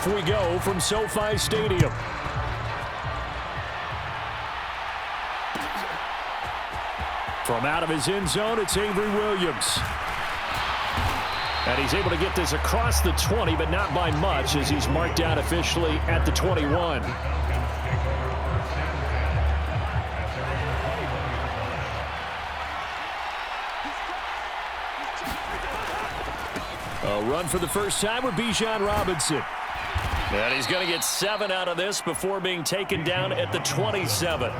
Off we go from SoFi Stadium. From out of his end zone, it's Avery Williams. And he's able to get this across the 20, but not by much, as he's marked down officially at the 21. A run for the first time with Bijan Robinson. And he's going to get 7 out of this before being taken down at the 27.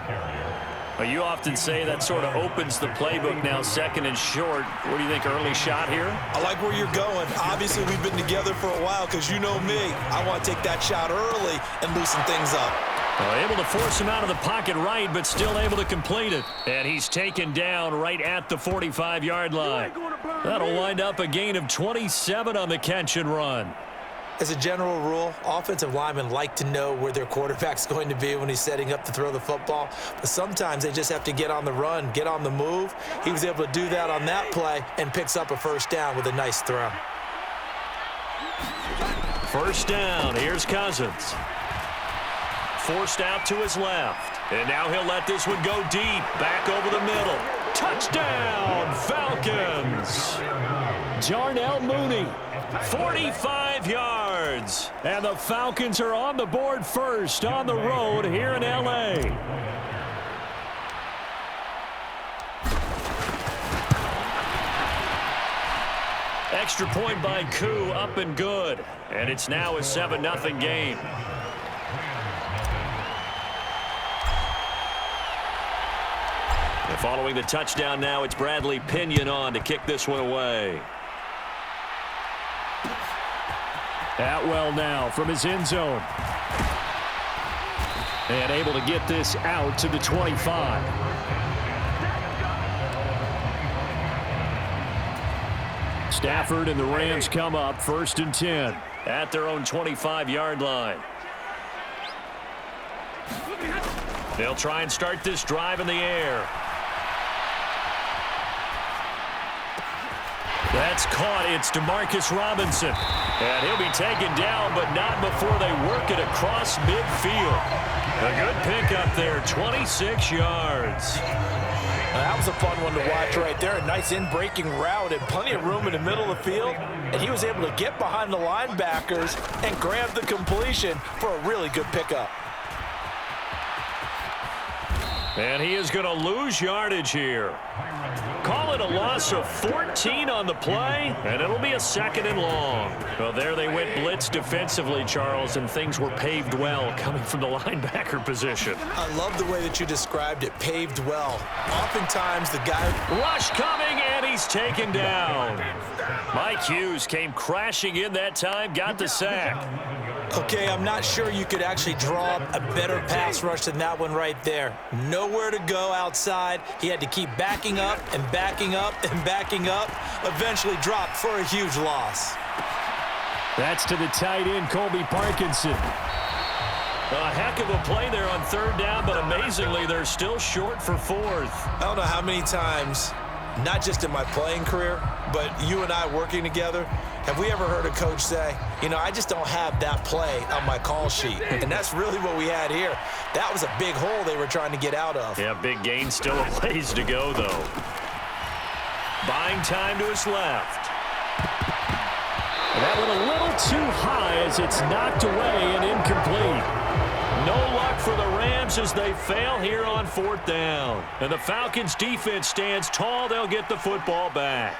Well, you often say that sort of opens the playbook now, second and short. What do you think, early shot here? I like where you're going. Obviously, we've been together for a while because you know me. I want to take that shot early and loosen things up. Well, able to force him out of the pocket right, but still able to complete it. And he's taken down right at the 45-yard line. That'll wind up a gain of 27 on the catch and run. As a general rule, offensive linemen like to know where their quarterback's going to be when he's setting up to throw the football. But sometimes they just have to get on the run, get on the move. He was able to do that on that play and picks up a first down with a nice throw. First down. Here's Cousins. Forced out to his left. And now he'll let this one go deep. Back over the middle. Touchdown, Falcons. Darnell Mooney, 45 yards. And the Falcons are on the board first on the road here in L.A. Extra point by Koo, up and good. And it's now a 7-0 game. And following the touchdown now, it's Bradley Pinion on to kick this one away. Atwell now from his end zone. And able to get this out to the 25. Stafford and the Rams come up 1st and 10 at their own 25-yard line. They'll try and start this drive in the air. That's caught. It's Demarcus Robinson. And he'll be taken down, but not before they work it across midfield. A good pickup there, 26 yards. That was a fun one to watch right there. A nice in-breaking route and plenty of room in the middle of the field. And he was able to get behind the linebackers and grab the completion for a really good pickup. And he is going to lose yardage here. Call it a loss of 14 on the play, and it'll be a 2nd and long. Well, there they went blitz defensively, Charles, and things were paved well coming from the linebacker position. I love the way that you described it, paved well. Oftentimes the guy... Rush coming, and he's taken down. Mike Hughes came crashing in that time, got the sack. Okay, I'm not sure you could actually draw up a better pass rush than that one right there. Nowhere to go outside. He had to keep backing up and backing up and backing up. Eventually dropped for a huge loss. That's to the tight end, Colby Parkinson. A heck of a play there on 3rd down, but amazingly, they're still short for 4th. I don't know how many times, not just in my playing career, but you and I working together, have we ever heard a coach say, you know, I just don't have that play on my call sheet? And that's really what we had here. That was a big hole they were trying to get out of. Yeah, big gain, still a ways to go, though. Buying time to his left. And that went a little too high as it's knocked away and incomplete. No luck for the Rams as they fail here on 4th down. And the Falcons defense stands tall. They'll get the football back.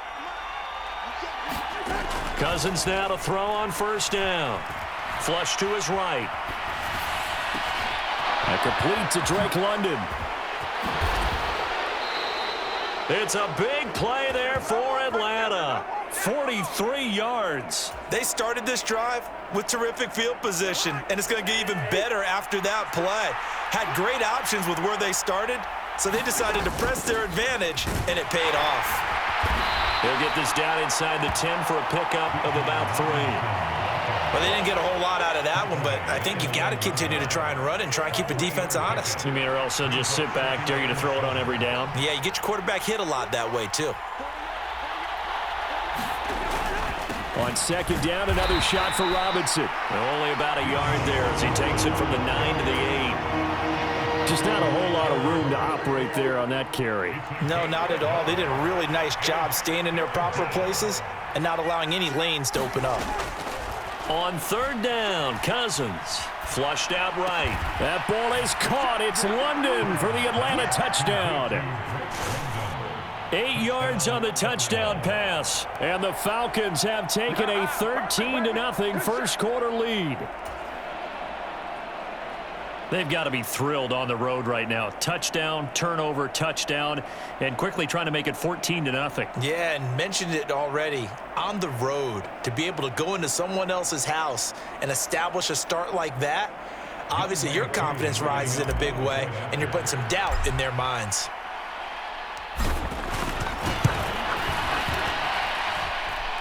Cousins now to throw on 1st down. Flush to his right. A complete to Drake London. It's a big play there for Atlanta. 43 yards. They started this drive with terrific field position, and it's going to get even better after that play. Had great options with where they started, so they decided to press their advantage, and it paid off. They'll get this down inside the 10 for a pickup of about 3. Well, they didn't get a whole lot out of that one, but I think you got to continue to try and run and try and keep the defense honest. You mean, or else they'll just sit back, dare you to throw it on every down? Yeah, you get your quarterback hit a lot that way, too. On second down, another shot for Robinson. Only about a yard there as he takes it from the 9 to the 8. Just not a whole lot of room to operate there on that carry. No, not at all. They did a really nice job staying in their proper places and not allowing any lanes to open up. On third down, Cousins flushed out right. That ball is caught. It's London for the Atlanta touchdown. 8 yards on the touchdown pass. And the Falcons have taken a 13-0 first quarter lead. They've got to be thrilled on the road right now. Touchdown, turnover, touchdown, and quickly trying to make it 14-0. Yeah, and mentioned it already. On the road, to be able to go into someone else's house and establish a start like that, obviously your confidence rises in a big way, and you're putting some doubt in their minds.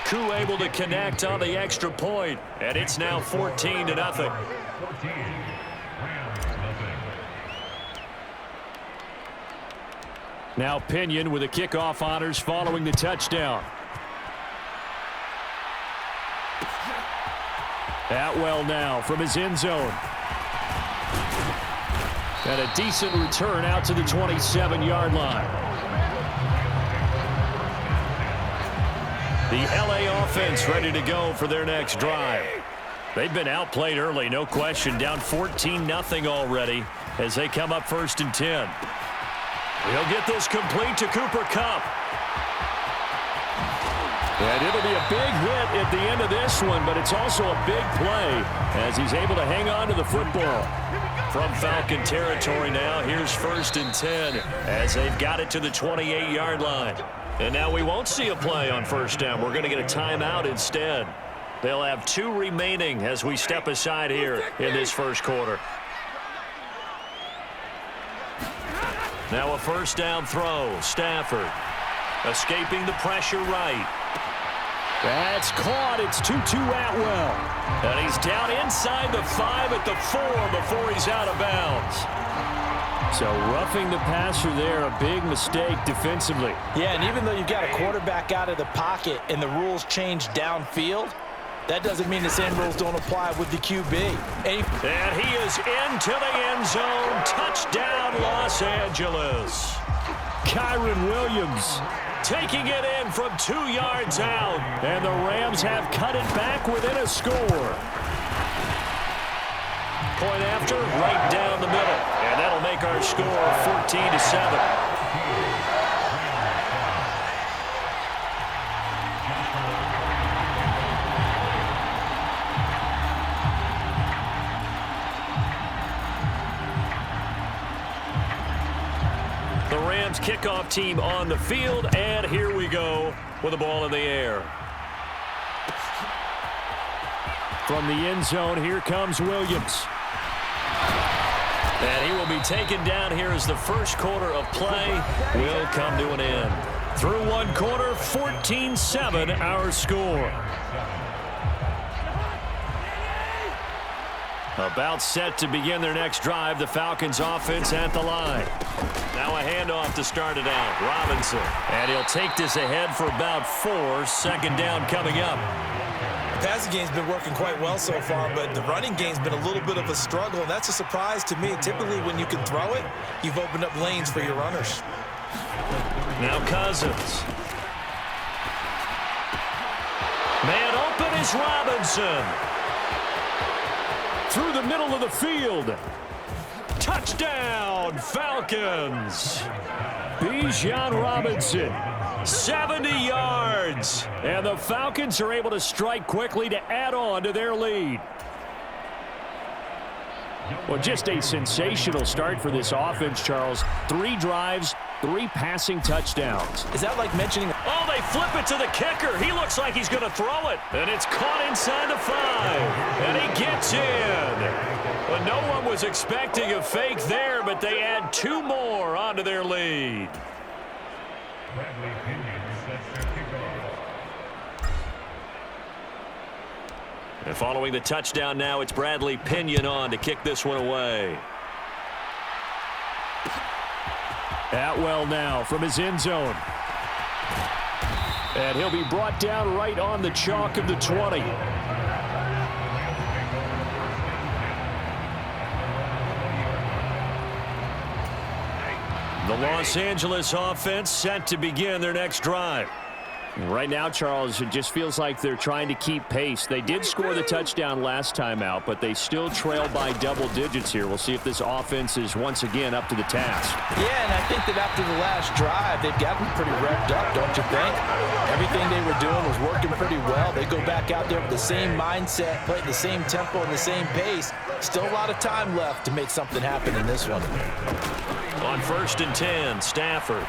Koo able to connect on the extra point, and it's now 14-0. Now Pinion with the kickoff honors following the touchdown. Atwell now from his end zone. And a decent return out to the 27-yard line. The LA offense ready to go for their next drive. They've been outplayed early, no question. Down 14-0 already as they come up 1st and 10. He'll get this complete to Cooper Kupp. And it'll be a big hit at the end of this one, but it's also a big play as he's able to hang on to the football. From Falcon territory now, here's 1st and 10 as they've got it to the 28-yard line. And now we won't see a play on 1st down. We're going to get a timeout instead. They'll have 2 remaining as we step aside here in this first quarter. Now a 1st down throw. Stafford escaping the pressure right. That's caught. It's 2-2 Atwell. And he's down inside the 5 at the 4 before he's out of bounds. So roughing the passer there, a big mistake defensively. Yeah, and even though you've got a quarterback out of the pocket and the rules change downfield, that doesn't mean the same rules don't apply with the QB. And he is into the end zone. Touchdown, Los Angeles. Kyron Williams taking it in from 2 yards out. And the Rams have cut it back within a score. Point after, right down the middle. And that'll make our score 14-7. The Rams kickoff team on the field, and here we go with the ball in the air. From the end zone, here comes Williams. And he will be taken down here as the first quarter of play will come to an end. Through one quarter, 14-7 our score. About set to begin their next drive, the Falcons offense at the line. Now a handoff to start it out. Robinson. And he'll take this ahead for about 4. 2nd down coming up. The passing game's been working quite well so far, but the running game's been a little bit of a struggle, and that's a surprise to me. Typically, when you can throw it, you've opened up lanes for your runners. Now Cousins. Man open is Robinson. Through the middle of the field. Touchdown, Falcons. Bijan Robinson. 70 yards. And the Falcons are able to strike quickly to add on to their lead. Well, just a sensational start for this offense, Charles. 3 drives, 3 passing touchdowns. Is that like mentioning? Oh, they flip it to the kicker. He looks like he's going to throw it. And it's caught inside the 5. And he gets in. But no one was expecting a fake there, but they add 2 more onto their lead. And following the touchdown now, it's Bradley Pinion on to kick this one away. Atwell now from his end zone. And he'll be brought down right on the chalk of the 20. The Los Angeles offense set to begin their next drive. Right now, Charles, it just feels like they're trying to keep pace. They did score the touchdown last time out, but they still trail by double digits here. We'll see if this offense is once again up to the task. Yeah, and I think that after the last drive, they've gotten pretty revved up, don't you think? Everything they were doing was working pretty well. They go back out there with the same mindset, playing the same tempo and the same pace. Still a lot of time left to make something happen in this one. On 1st and 10, Stafford.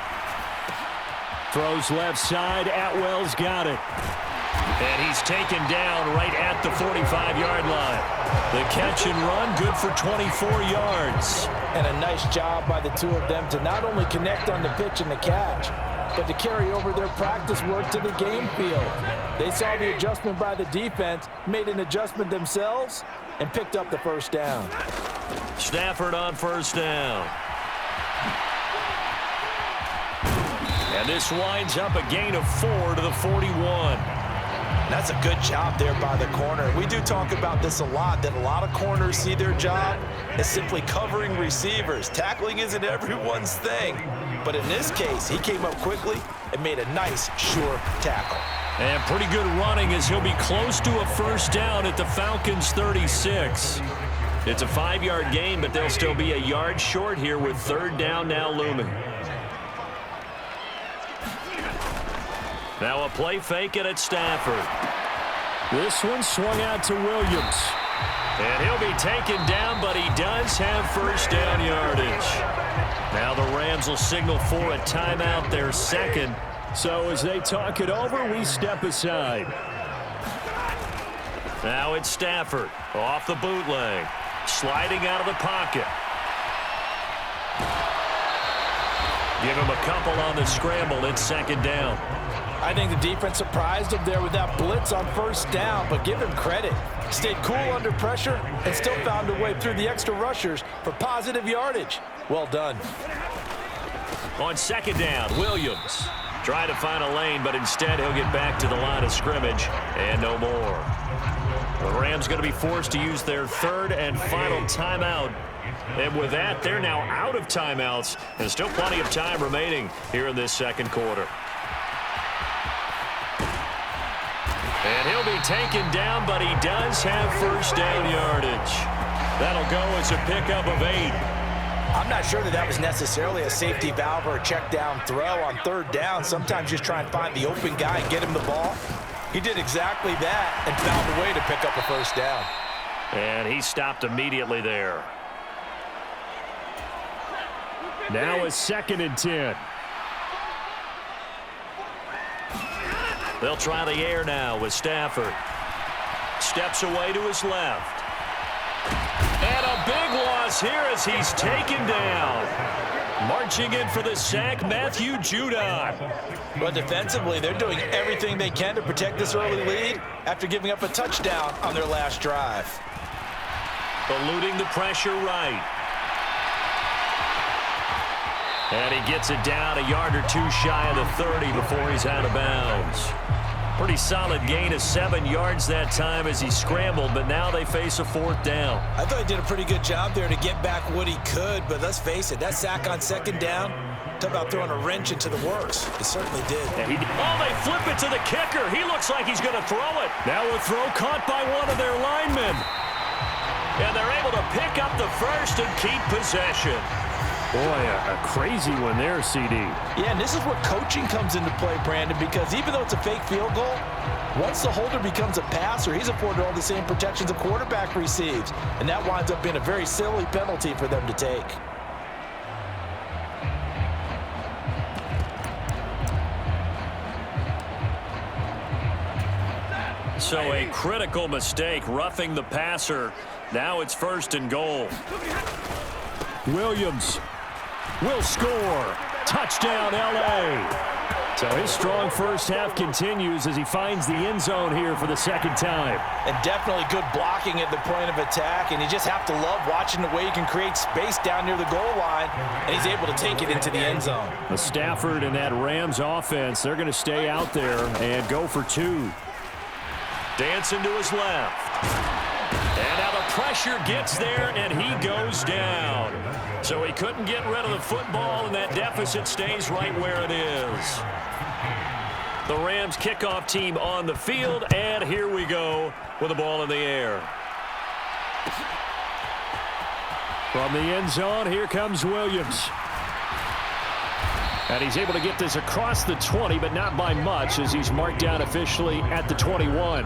Throws left side. Atwell's got it. And he's taken down right at the 45-yard line. The catch and run, good for 24 yards. And a nice job by the two of them to not only connect on the pitch and the catch, but to carry over their practice work to the game field. They saw the adjustment by the defense, made an adjustment themselves, and picked up the first down. Stafford on 1st down. And this winds up a gain of 4 to the 41. That's a good job there by the corner. We do talk about this a lot, that a lot of corners see their job as simply covering receivers. Tackling isn't everyone's thing. But in this case, he came up quickly and made a nice, sure tackle. And pretty good running as he'll be close to a first down at the Falcons' 36. It's a 5-yard gain, but they'll still be a yard short here with 3rd down now looming. Now a play fake it at Stafford. This one swung out to Williams. And he'll be taken down, but he does have first down yardage. Now the Rams will signal for a timeout, their second. So as they talk it over, we step aside. Now it's Stafford off the bootleg. Sliding out of the pocket. Give him a couple on the scramble. It's 2nd down. I think the defense surprised him there with that blitz on 1st down, but give him credit. Stayed cool under pressure and still found a way through the extra rushers for positive yardage. Well done. On 2nd down, Williams. Try to find a lane, but instead he'll get back to the line of scrimmage and no more. The Rams going to be forced to use their 3rd and final timeout. And with that, they're now out of timeouts. And still plenty of time remaining here in this 2nd quarter. And he'll be taken down, but he does have first down yardage. That'll go as a pickup of 8. I'm not sure that was necessarily a safety valve or a check down throw on 3rd down. Sometimes you just try and find the open guy and get him the ball. He did exactly that and found a way to pick up a first down. And he stopped immediately there. Now a 2nd and 10. They'll try the air now with Stafford. Steps away to his left. And a big loss here as he's taken down. Marching in for the sack, Matthew Judon. But defensively, they're doing everything they can to protect this early lead after giving up a touchdown on their last drive. Eluding the pressure right. And he gets it down a yard or 2 shy of the 30 before he's out of bounds. Pretty solid gain of 7 yards that time as he scrambled, but now they face a 4th down. I thought he did a pretty good job there to get back what he could, but let's face it, that sack on 2nd down, talk about throwing a wrench into the works. It certainly did. Oh, they flip it to the kicker. He looks like he's going to throw it. Now a throw caught by one of their linemen. And they're able to pick up the first and keep possession. Boy, a crazy one there, CD. Yeah, and this is where coaching comes into play, Brandon, because even though it's a fake field goal, once the holder becomes a passer, he's afforded all the same protections a quarterback receives. And that winds up being a very silly penalty for them to take. So a critical mistake, roughing the passer. Now it's 1st and goal. Williams will score. Touchdown, L.A. So his strong first half continues as he finds the end zone here for the second time. And definitely good blocking at the point of attack, and you just have to love watching the way he can create space down near the goal line, and he's able to take it into the end zone. The Stafford and that Rams offense, they're going to stay out there and go for two. Dancing to his left. And now the pressure gets there, and he goes down. So he couldn't get rid of the football, and that deficit stays right where it is. The Rams kickoff team on the field, and here we go with the ball in the air. From the end zone, here comes Williams. And he's able to get this across the 20, but not by much, as he's marked down officially at the 21.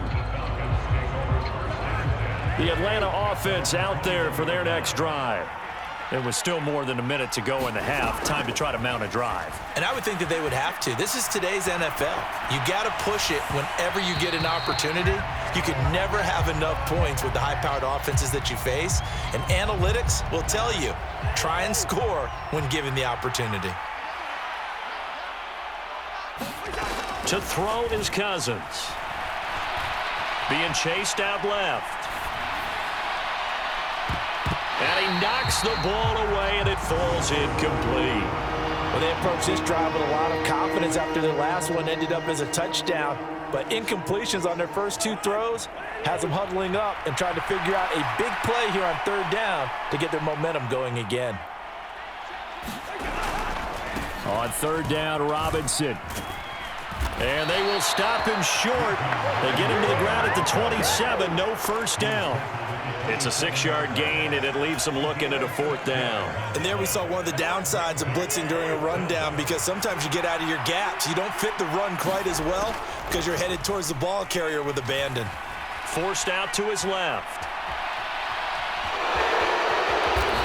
The Atlanta offense out there for their next drive. There was still more than a minute to go in the half. Time to try to mount a drive. And I would think that they would have to. This is today's NFL. You got to push it whenever you get an opportunity. You can never have enough points with the high-powered offenses that you face. And analytics will tell you, try and score when given the opportunity. To throw is Cousins. Being chased out left. And he knocks the ball away, and it falls incomplete. Well, they approached this drive with a lot of confidence after their last one ended up as a touchdown. But incompletions on their first two throws has them huddling up and trying to figure out a big play here on third down to get their momentum going again. On third down, Robinson. And they will stop him short. They get him to the ground at the 27. No first down. It's a 6-yard gain, and it leaves them looking at a fourth down. And there we saw one of the downsides of blitzing during a rundown, because sometimes you get out of your gaps. You don't fit the run quite as well because you're headed towards the ball carrier with abandon. Forced out to his left.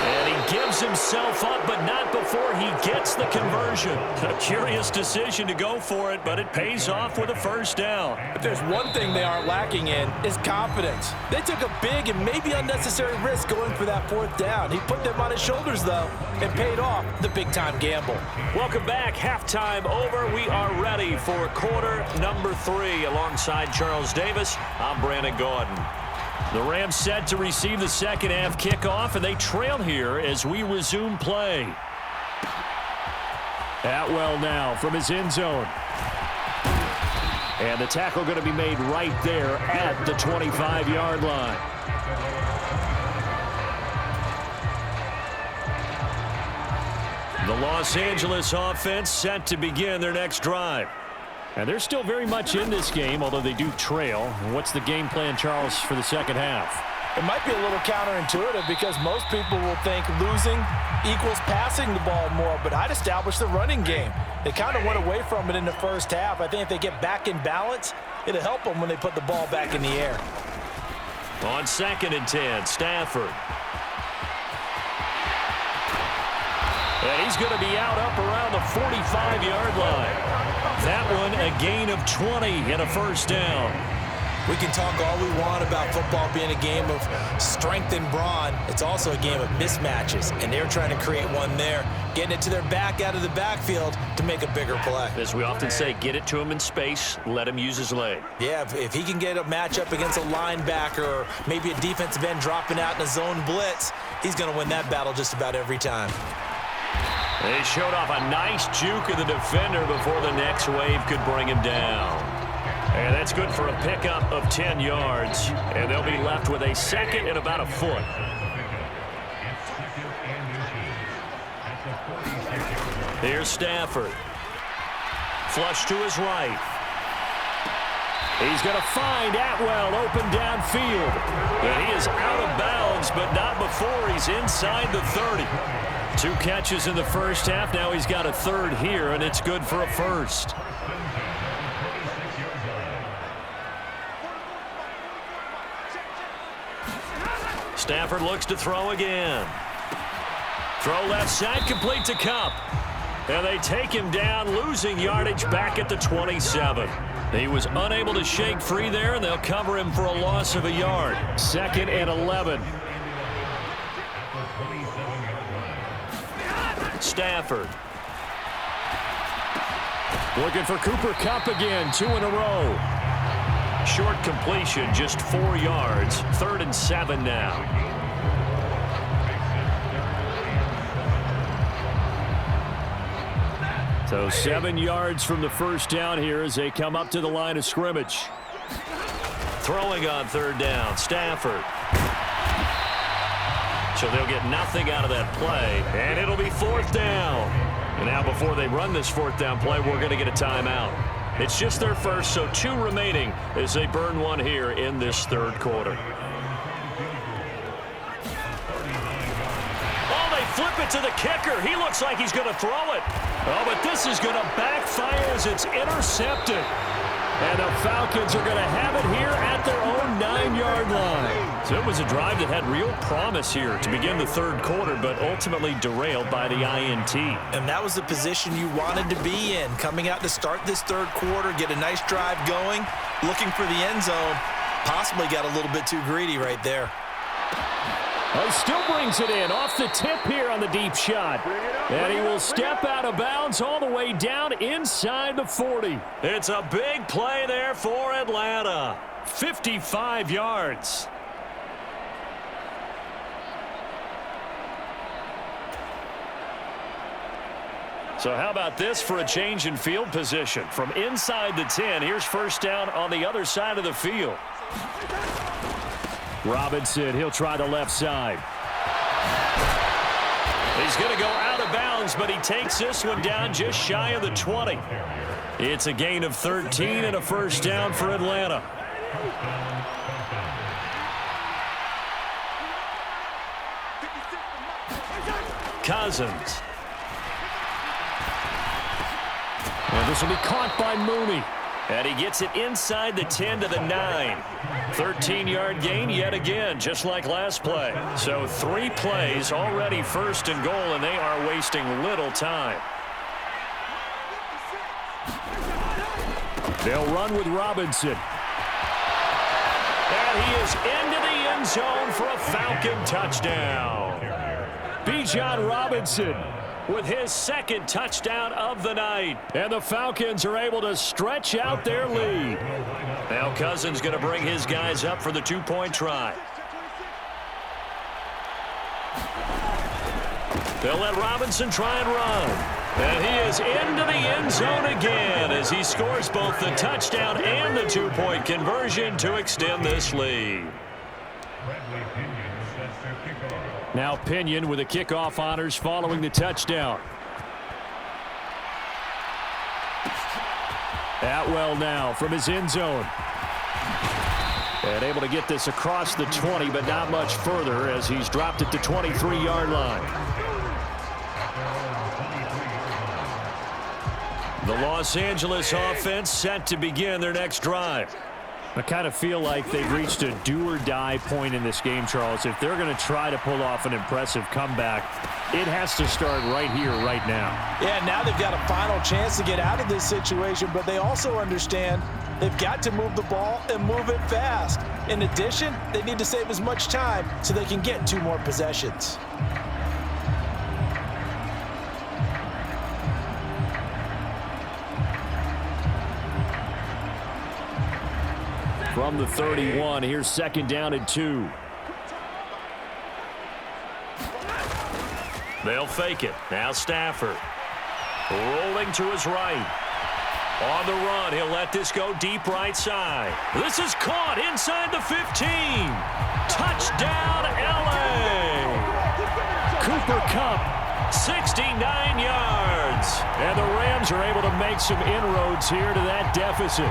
And he gives himself up, but not before he gets the conversion. A curious decision to go for it, but it pays off with a first down. If there's one thing they aren't lacking in, is confidence. They took a big and maybe unnecessary risk going for that fourth down. He put them on his shoulders, though, and paid off the big-time gamble. Welcome back. Halftime over. We are ready for quarter number 3. Alongside Charles Davis, I'm Brandon Gordon. The Rams set to receive the second half kickoff, and they trail here as we resume play. Atwell now from his end zone. And the tackle going to be made right there at the 25-yard line. The Los Angeles offense set to begin their next drive. And they're still very much in this game, although they do trail. What's the game plan, Charles, for the second half? It might be a little counterintuitive because most people will think losing equals passing the ball more, but I'd establish the running game. They kind of went away from it in the first half. I think if they get back in balance, it'll help them when they put the ball back in the air. On 2nd and 10, Stafford. And he's going to be out up around the 45-yard line. That one a gain of 20 and a first down. We can talk all we want about football being a game of strength and brawn. It's also a game of mismatches, and they're trying to create one there, getting it to their back out of the backfield to make a bigger play. As we often say, get it to him in space, let him use his leg. Yeah, if he can get a matchup against a linebacker or maybe a defensive end dropping out in a zone blitz, he's going to win that battle just about every time. They showed off a nice juke of the defender before the next wave could bring him down. And that's good for a pickup of 10 yards. And they'll be left with a second and about a foot. Here's Stafford. Flush to his right. He's going to find Atwell open downfield. And he is out of bounds, but not before he's inside the 30. 2 catches in the first half. Now he's got a third here, and it's good for a first. Stafford looks to throw again. Throw left side, complete to Kupp. And they take him down, losing yardage back at the 27. He was unable to shake free there, and they'll cover him for a loss of a yard. 2nd and 11. Stafford. Looking for Cooper Kupp again, 2 in a row. Short completion, just 4 yards. 3rd and 7 now. So 7 yards from the first down here as they come up to the line of scrimmage. Throwing on 3rd down, Stafford. So they'll get nothing out of that play, and it'll be 4th down. And now before they run this 4th down play, we're going to get a timeout. It's just their first, so 2 remaining as they burn one here in this 3rd quarter. Oh, they flip it to the kicker. He looks like he's going to throw it. Oh, but this is going to backfire as it's intercepted. And the Falcons are going to have it here at their own 9-yard line. So it was a drive that had real promise here to begin the 3rd quarter, but ultimately derailed by the INT. And that was the position you wanted to be in. Coming out to start this 3rd quarter, get a nice drive going, looking for the end zone. Possibly got a little bit too greedy right there. He still brings it in off the tip here on the deep shot. And he will step out of bounds all the way down inside the 40. It's a big play there for Atlanta. 55 yards. So how about this for a change in field position? From inside the 10, here's 1st down on the other side of the field. Robinson, he'll try the left side. He's going to go out of bounds, but he takes this one down just shy of the 20. It's a gain of 13 and a 1st down for Atlanta. Cousins. And this will be caught by Mooney. And he gets it inside the 10 to the 9. 13-yard gain yet again, just like last play. So 3 plays already 1st and goal, and they are wasting little time. They'll run with Robinson. And he is into the end zone for a Falcon touchdown. Bijan Robinson with his 2nd touchdown of the night. And the Falcons are able to stretch out their lead. Now Cousins going to bring his guys up for the 2-point try. They'll let Robinson try and run. And he is into the end zone again as he scores both the touchdown and the 2-point conversion to extend this lead. Now Pinion with the kickoff honors following the touchdown. Atwell now from his end zone. And able to get this across the 20, but not much further as he's dropped it to 23-yard line. The Los Angeles offense set to begin their next drive. I kind of feel like they've reached a do-or-die point in this game, Charles. If they're going to try to pull off an impressive comeback, it has to start right here, right now. Yeah, now they've got a final chance to get out of this situation, but they also understand they've got to move the ball and move it fast. In addition, they need to save as much time so they can get 2 more possessions. From the 31, here's 2nd down and 2. They'll fake it. Now Stafford. Rolling to his right. On the run, he'll let this go deep right side. This is caught inside the 15. Touchdown, L.A. Cooper Kupp. 69 yards. And the Rams are able to make some inroads here to that deficit.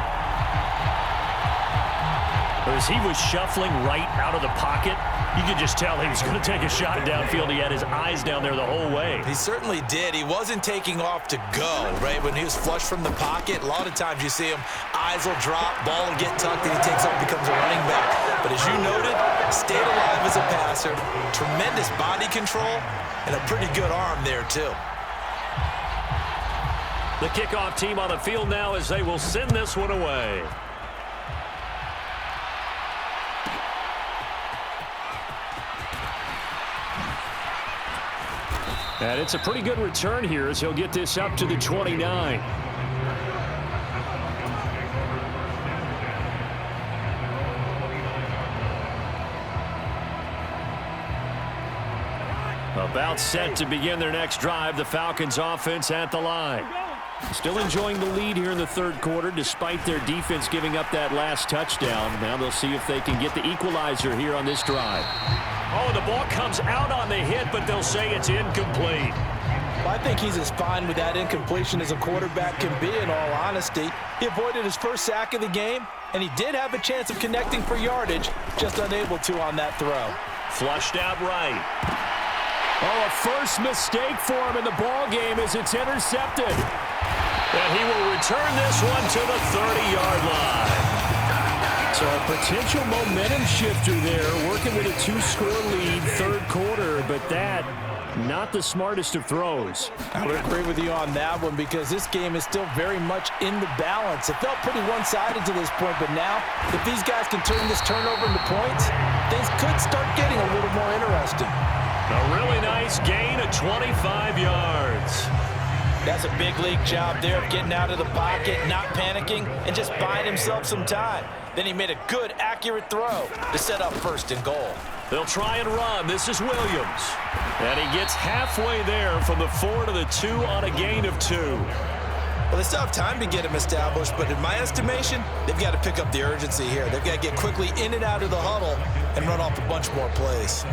As he was shuffling right out of the pocket, you could just tell he was going to take a shot downfield. He had his eyes down there the whole way. He certainly did. He wasn't taking off to go, right? When he was flush from the pocket, a lot of times you see him, eyes will drop, ball will get tucked, and he takes off, becomes a running back. But as you noted, stayed alive as a passer, tremendous body control, and a pretty good arm there, too. The kickoff team on the field now as they will send this one away. And it's a pretty good return here as he'll get this up to the 29. About set to begin their next drive. The Falcons offense at the line. Still enjoying the lead here in the third quarter despite their defense giving up that last touchdown. Now they'll see if they can get the equalizer here on this drive. Oh, the ball comes out on the hit, but they'll say it's incomplete. Well, I think he's as fine with that incompletion as a quarterback can be, in all honesty. He avoided his first sack of the game, and he did have a chance of connecting for yardage, just unable to on that throw. Flushed out right. Oh, a first mistake for him in the ball game as it's intercepted. And he will return this one to the 30-yard line. So a potential momentum shifter there, working with a 2-score lead, third quarter, but that, not the smartest of throws. I would agree with you on that one because this game is still very much in the balance. It felt pretty one-sided to this point, but now, if these guys can turn this turnover into points, things could start getting a little more interesting. A really nice gain of 25 yards. That's a big league job there of getting out of the pocket, not panicking, and just buying himself some time. Then he made a good, accurate throw to set up first and goal. They'll try and run. This is Williams. And he gets halfway there from the 4 to the 2 on a gain of 2. Well, they still have time to get him established, but in my estimation, they've got to pick up the urgency here. They've got to get quickly in and out of the huddle and run off a bunch more plays.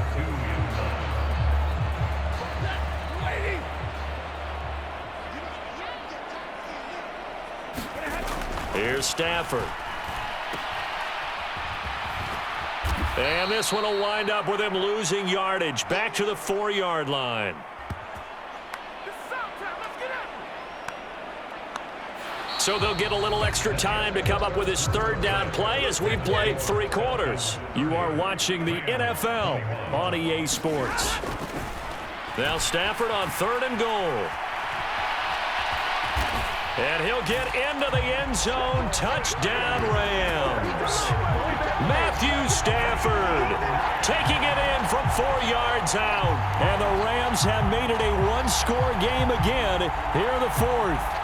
Here's Stafford. And this one will wind up with him losing yardage back to the 4-yard line. So they'll get a little extra time to come up with his third down play as we've played 3 quarters. You are watching the NFL on EA Sports. Now Stafford on 3rd and goal. And he'll get into the end zone. Touchdown, Rams. Matthew Stafford taking it in from 4 yards out. And the Rams have made it a 1-score game again here in the 4th.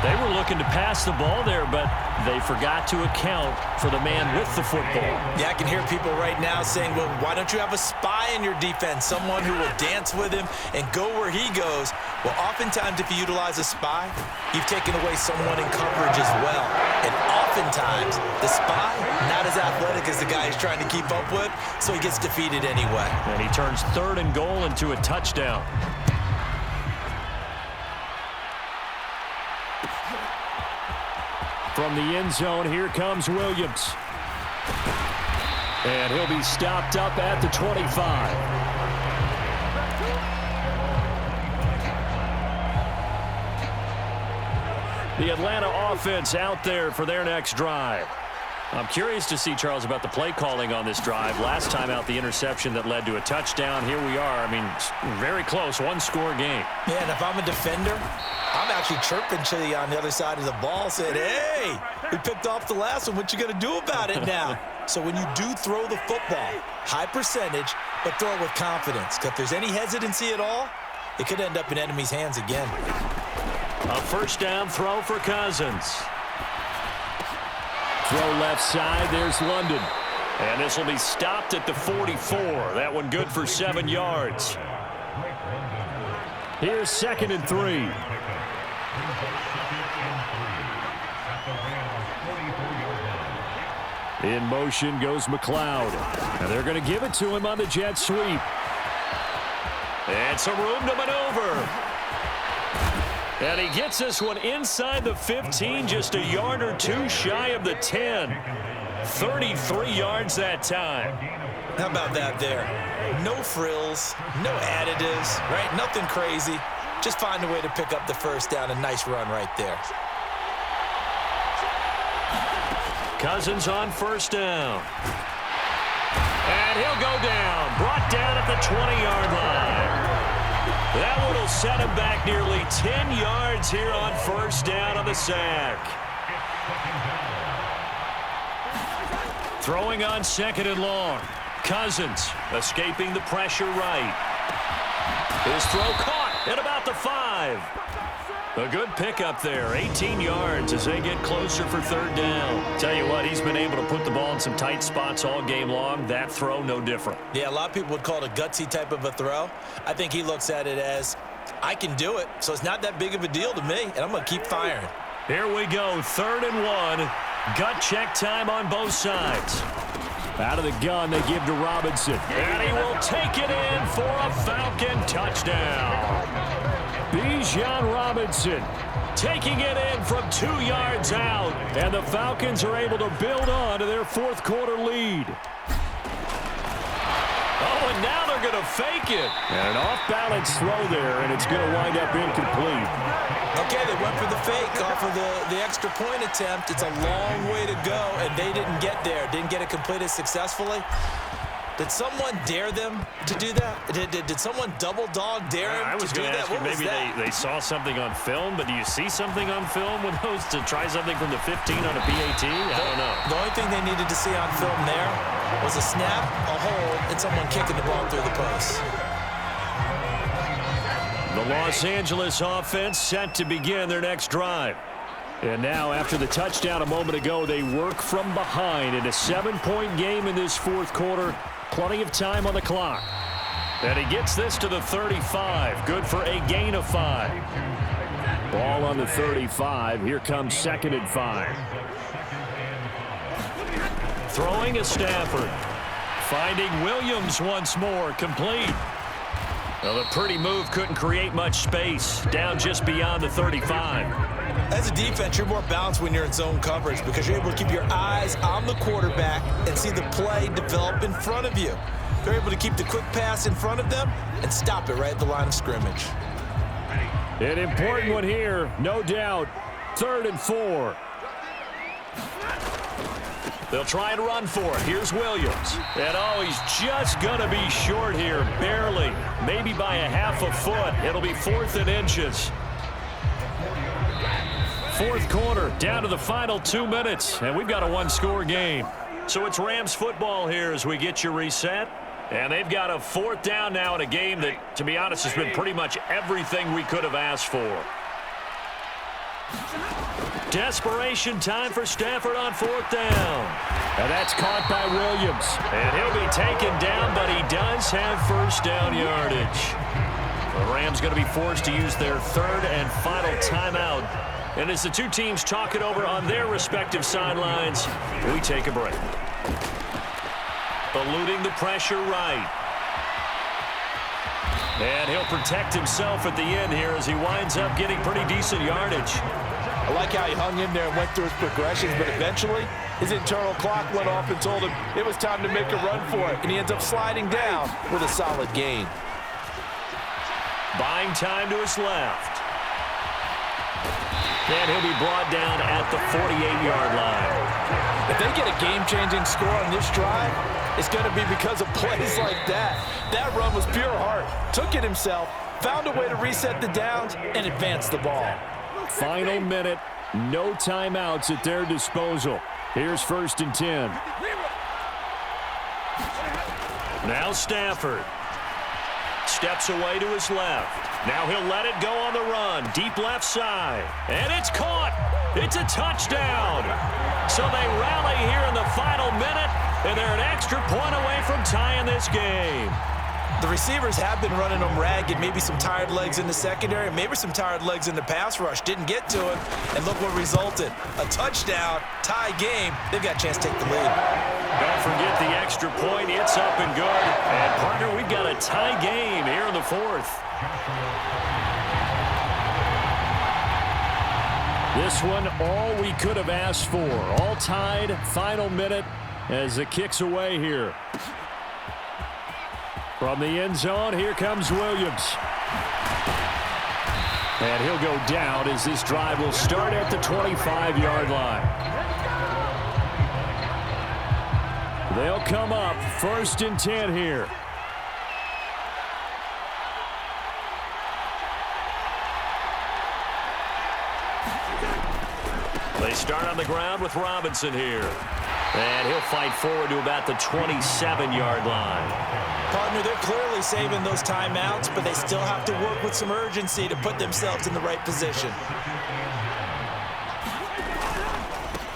They were looking to pass the ball there, but they forgot to account for the man with the football. Yeah, I can hear people right now saying, well, why don't you have a spy in your defense, someone who will dance with him and go where he goes? Well, oftentimes if you utilize a spy, you've taken away someone in coverage as well. And oftentimes, the spy, not as athletic as the guy he's trying to keep up with, so he gets defeated anyway. And he turns 3rd and goal into a touchdown. From the end zone, here comes Williams. And he'll be stopped up at the 25. The Atlanta offense out there for their next drive. I'm curious to see, Charles, about the play calling on this drive. Last time out, the interception that led to a touchdown. Here we are. I mean, very close, 1-score game. Yeah, and if I'm a defender, I'm actually chirping to you on the other side of the ball, saying, hey, we picked off the last one. What you going to do about it now? So when you do throw the football, high percentage, but throw it with confidence. Because if there's any hesitancy at all, it could end up in enemy's hands again. A 1st down throw for Cousins. Throw left side, there's London. And this will be stopped at the 44. That one good for 7 yards. Here's 2nd and 3. In motion goes McLeod. And they're going to give it to him on the jet sweep. And some room to maneuver. And he gets this one inside the 15, just a yard or 2 shy of the 10. 33 yards that time. How about that there? No frills, no additives, right? Nothing crazy. Just find a way to pick up the 1st down. A nice run right there. Cousins on 1st down. And he'll go down. Brought down at the 20-yard line. That one will set him back nearly 10 yards here on 1st down on the sack. Throwing on 2nd and long. Cousins escaping the pressure right. His throw caught at about the 5. A good pickup there, 18 yards as they get closer for third down. Tell you what, he's been able to put the ball in some tight spots all game long. That throw, no different. Yeah, a lot of people would call it a gutsy type of a throw. I think he looks at it as, I can do it, so it's not that big of a deal to me, and I'm going to keep firing. Here we go, 3rd and 1. Gut check time on both sides. Out of the gun, they give to Robinson. And he will take it in for a Falcon touchdown. Bijan Robinson taking it in from 2 yards out. And the Falcons are able to build on to their fourth quarter lead. Oh, and now they're going to fake it. And an off-balance throw there, and it's going to wind up incomplete. Okay, they went for the fake off of the extra point attempt. It's a long way to go, and they didn't get there. Didn't get it completed successfully. Did someone dare them to do that? Did someone double dog dare them to do that? I was going to ask you, maybe they saw something on film, but do you see something on film with those to try something from the 15 on a PAT? I don't know. The only thing they needed to see on film there was a snap, a hold, and someone kicking the ball through the post. The Los Angeles offense set to begin their next drive. And now, after the touchdown a moment ago, they work from behind in a 7-point game in this fourth quarter. Plenty of time on the clock. And he gets this to the 35. Good for a gain of 5. Ball on the 35. Here comes 2nd and 5. Throwing a Stafford. Finding Williams once more. Complete. Well, the pretty move couldn't create much space. Down just beyond the 35. As a defense, you're more balanced when you're in zone coverage because you're able to keep your eyes on the quarterback and see the play develop in front of you. They're able to keep the quick pass in front of them and stop it right at the line of scrimmage. An important one here, no doubt. 3rd and 4. They'll try and run for it. Here's Williams. And, oh, he's just going to be short here, barely. Maybe by a half a foot. It'll be 4th and inches. Fourth quarter, down to the final 2 minutes, and we've got a one-score game. So it's Rams football here as we get you reset. And they've got a 4th down now in a game that, to be honest, has been pretty much everything we could have asked for. Desperation time for Stafford on 4th down. And that's caught by Williams. And he'll be taken down, but he does have first down yardage. The Rams going to be forced to use their 3rd and final timeout. And as the two teams talk it over on their respective sidelines, we take a break. Eluding the pressure right. And he'll protect himself at the end here as he winds up getting pretty decent yardage. I like how he hung in there and went through his progressions, but eventually his internal clock went off and told him it was time to make a run for it, and he ends up sliding down with a solid gain. Buying time to his left. And he'll be brought down at the 48-yard line. If they get a game-changing score on this drive, it's going to be because of plays like that. That run was pure heart. Took it himself, found a way to reset the downs, and advance the ball. Final minute, no timeouts at their disposal. Here's 1st and 10. Now Stafford. Steps away to his left. Now he'll let it go on the run. Deep left side. And it's caught. It's a touchdown. So they rally here in the final minute, and they're an extra point away from tying this game. The receivers have been running them ragged. Maybe some tired legs in the secondary, maybe some tired legs in the pass rush. Didn't get to it, and look what resulted. A touchdown, tie game. They've got a chance to take the lead. Don't forget the extra point. It's up and good. And, partner, we've got a tie game here in the 4th. This one, all we could have asked for. All tied, final minute as it kicks away here. From the end zone, here comes Williams. And he'll go down as this drive will start at the 25-yard line. They'll come up 1st and 10 here. They start on the ground with Robinson here. And he'll fight forward to about the 27-yard line. Partner, they're clearly saving those timeouts, but they still have to work with some urgency to put themselves in the right position.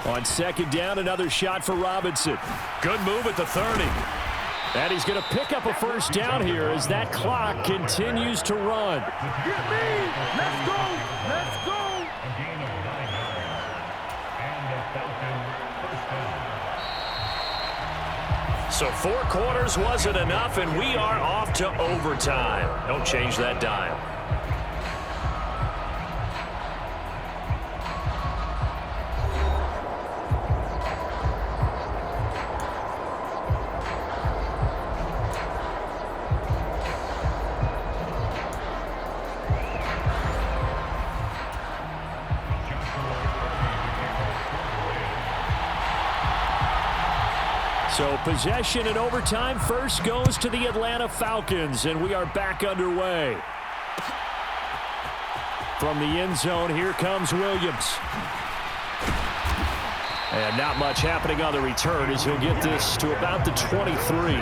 On second down, another shot for Robinson. Good move at the 30. And he's going to pick up a first down here as that clock continues to run. Get me! Let's go! Let's go! So 4 quarters wasn't enough, and we are off to overtime. Don't change that dial. So possession in overtime first goes to the Atlanta Falcons, and we are back underway. From the end zone, here comes Williams. And not much happening on the return as he'll get this to about the 23.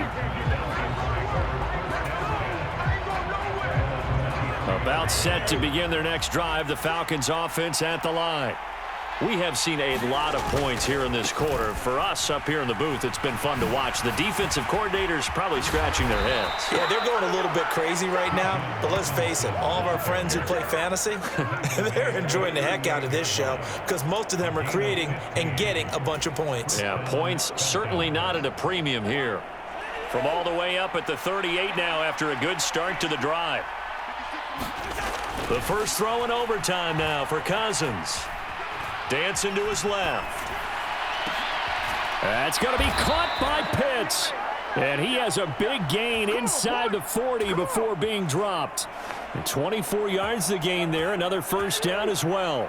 About set to begin their next drive, the Falcons offense at the line. We have seen a lot of points here in this quarter. For us up here in the booth, it's been fun to watch. The defensive coordinators probably scratching their heads. Yeah, they're going a little bit crazy right now, but let's face it, all of our friends who play fantasy, they're enjoying the heck out of this show because most of them are creating and getting a bunch of points. Yeah, points certainly not at a premium here. From all the way up at the 38 now after a good start to the drive. The first throw in overtime now for Cousins. Dancing to his left. That's going to be caught by Pitts. And he has a big gain inside the 40 before being dropped. And 24 yards to gain there. Another first down as well.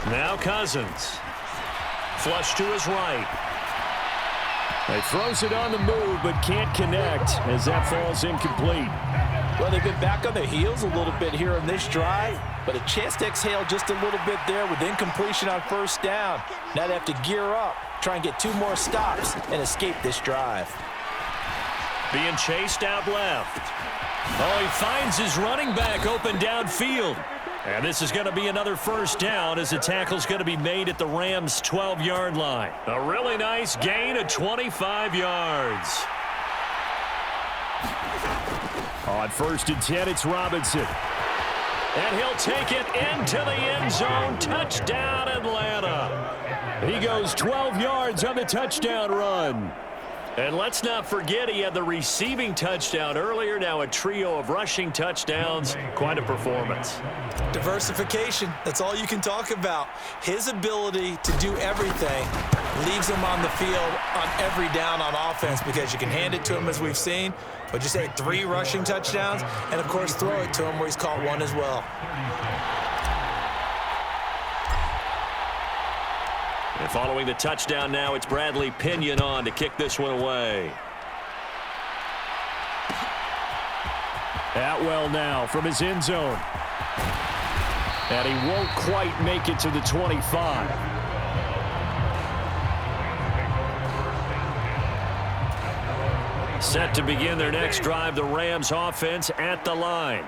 Now Cousins. Flush to his right. He throws it on the move but can't connect as that falls incomplete. Well, they've been back on their heels a little bit here on this drive, but a chance to exhale just a little bit there with incompletion on first down. Now they have to gear up, try and get 2 more stops, and escape this drive. Being chased out left. Oh, he finds his running back open downfield. And this is going to be another first down as the tackle's going to be made at the Rams' 12-yard line. A really nice gain of 25 yards. On first and 10, it's Robinson. And he'll take it into the end zone. Touchdown, Atlanta. He goes 12 yards on the touchdown run. And let's not forget he had the receiving touchdown earlier. Now a trio of rushing touchdowns. Quite a performance. Diversification, that's all you can talk about. His ability to do everything leaves him on the field on every down on offense because you can hand it to him as we've seen, but you say 3 rushing touchdowns, and of course throw it to him where he's caught 1 as well. And following the touchdown now, it's Bradley Pinion on to kick this one away. Atwell now from his end zone. And he won't quite make it to the 25. Set to begin their next drive, the Rams offense at the line.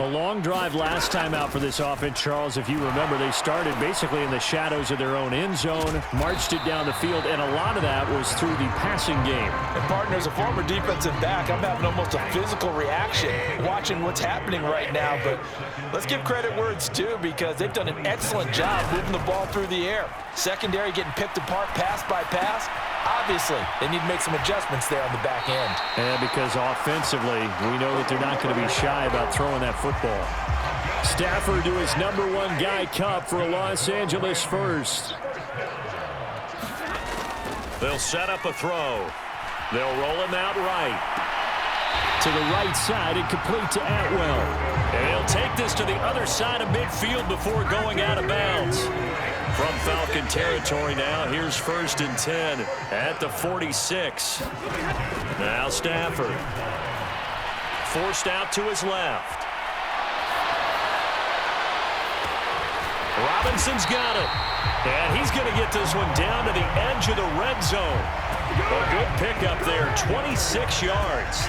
A long drive last time out for this offense, Charles. If you remember, they started basically in the shadows of their own end zone, marched it down the field, and a lot of that was through the passing game. And partner, as a former defensive back, I'm having almost a physical reaction watching what's happening right now. But let's give credit where it's due because they've done an excellent job moving the ball through the air. Secondary getting picked apart pass by pass. Obviously, they need to make some adjustments there on the back end. And because offensively, we know that they're not going to be shy about throwing that football. Stafford to his #1 guy, Cup, for a Los Angeles first. They'll set up a throw. They'll roll him out right. To the right side and complete to Atwell. And he'll take this to the other side of midfield before going out of bounds. From Falcon territory now, here's first and 10 at the 46. Now Stafford. Forced out to his left. Robinson's got it. And he's going to get this one down to the edge of the red zone. A good pickup there, 26 yards.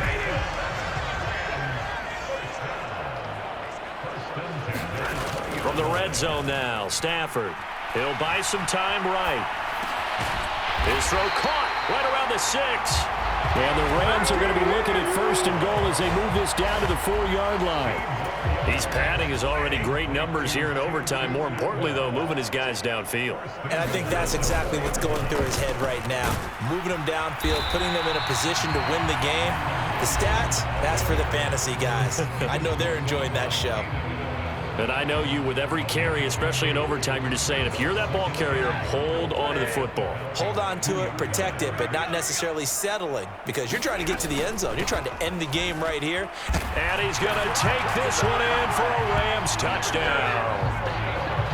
From the red zone now, Stafford. He'll buy some time right. His throw caught right around the 6. And the Rams are going to be looking at 1st and goal as they move this down to the 4-yard line. He's padding his already great numbers here in overtime. More importantly, though, moving his guys downfield. And I think that's exactly what's going through his head right now. Moving them downfield, putting them in a position to win the game. The stats, that's for the fantasy guys. I know they're enjoying that show. And I know you, with every carry, especially in overtime, you're just saying, if you're that ball carrier, hold on to the football. Hold on to it, protect it, but not necessarily settling, because you're trying to get to the end zone. You're trying to end the game right here. And he's going to take this one in for a Rams touchdown.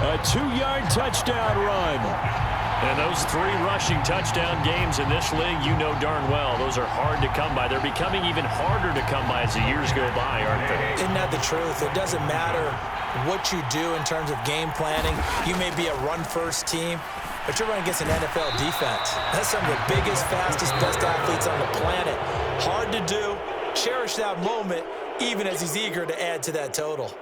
A 2-yard touchdown run. And those 3 rushing touchdown games in this league, you know darn well, those are hard to come by. They're becoming even harder to come by as the years go by, aren't they? Isn't that the truth? It doesn't matter what you do in terms of game planning. You may be a run-first team, but you're running against an NFL defense. That's some of the biggest, fastest, best athletes on the planet. Hard to do. Cherish that moment, even as he's eager to add to that total.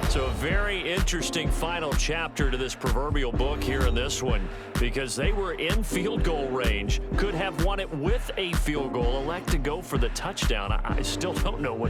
So a very interesting final chapter to this proverbial book here in this one, because they were in field goal range, could have won it with a field goal, elect to go for the touchdown. I still don't know what